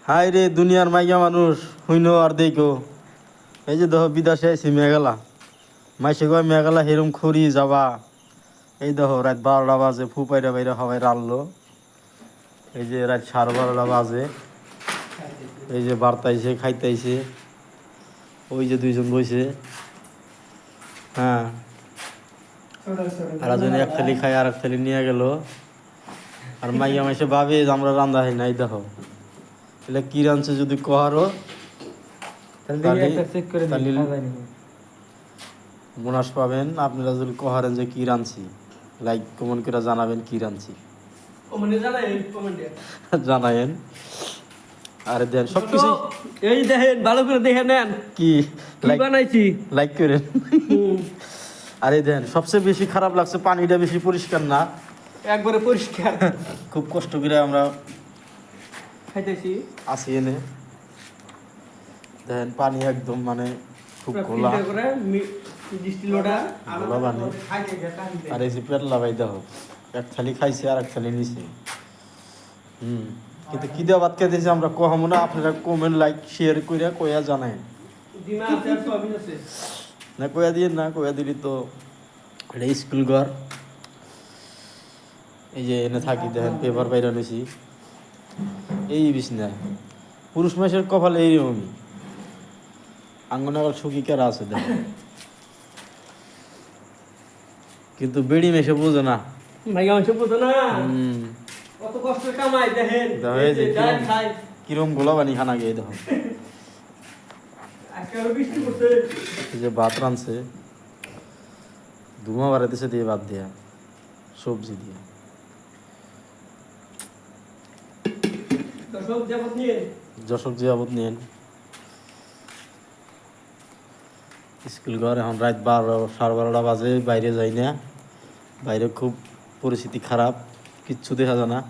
high রে দুনিয়ার মাইয়া মানুষ হইনো আর দেখো এই যে দেখো বিদেশে আইছি মেঘালা মাইসে কয় মেঘালা হেরম খড়ি যাবা এই দেখো রাত 12টা বাজে ফুপাইরা বাইরে হবাই রানলো এই যে রাত 12:30 বাজে এই যে বার্তাইছে খাইতেইছে ওই যে দুইজন বইছে হ্যাঁ আর একজন এক থালি খাই আর এক থালি নিয়ে গেল আর মাইয়া মাইসে ভাবে যে আমরা রান্দা হয় নাই দেখো এলে কি রাঁধছে যদি কহারো বোনাস পাবেন আপনারা যদি কহারেন যে কি রাঁধছি লাইক কমেন্ট করে জানাবেন কি রাঁধছি জানায়েন আরে দেন সবকিছু এই দেখেন ভালো করে দেখে নেন কি বানাইছি লাইক করেন আরে দেন সবচেয়ে বেশি খারাপ লাগছে পানিটা বেশি পরিষ্কার না একবারে পরিষ্কার খুব কষ্ট করে আমরা খাইতেছি আসি এনে দেখেন পানি একদম মানে খুব খোলা ডিস্টিলোটা খোলা পানি আর এই যে পেটলা ভাই দেখো এক থালি খাইছে আর এক থালি নিছে কিন্তু কি দেওয়া ভাত খাইতেছি আমরা কহামো না আপনারা কমেন্ট লাইক শেয়ার করে কয়া জানাই না কয়া দিয়ে না কয়া দিলি তো এটা স্কুল ঘর এই যে এনে থাকি দেখেন পেপার বাইরে নিছি এই বিছনা পুরুষ মাসের কপালে এইরকমই আঙ্গনে আবার সুখী কেরা আছে দেখেন কিন্তু বেড়ি মেশে বুঝে না ভাই অংশ বুঝো না কত কষ্ট কামাই দেখেন কিরম গোলাবানি খানা গিয়ে দেখো এই যে ভাত রাঁধছে ধুমা বাড়াইতেছে দিয়ে ভাত দিয়া সবজি দিয়ে যশোর জিয়াবত নিয়েন স্কুল ঘর এখন রাত 12:30 বাজে বাইরে যাই না বাইরে খুব পরিস্থিতি খারাপ কিচ্ছু দেখা যায় না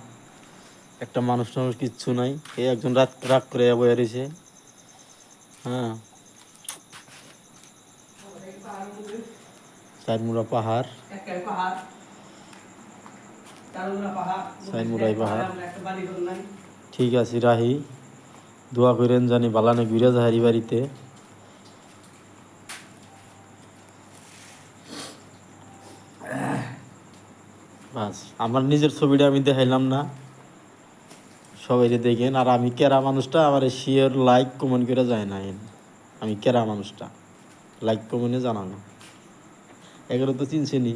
একটা মানুষ টানুষ কিচ্ছু নাই এই একজন রাগ করে বয়ে রয়েছে হ্যাঁ চারমুড়া পাহাড় চারমুড়াই পাহাড় ঠিক আছে রাহি দোয়া করেন জানি বালানে ঘুরে যাহারি বাড়িতে বাস আমার নিজের ছবিটা আমি দেখাইলাম না সবাই যে দেখেন আর আমি কেরা মানুষটা আমার শেয়ার লাইক কমেন্ট করে যায় না আমি কেরা মানুষটা লাইক কমেন্টে জানানো এগুলো তো চিনছেনি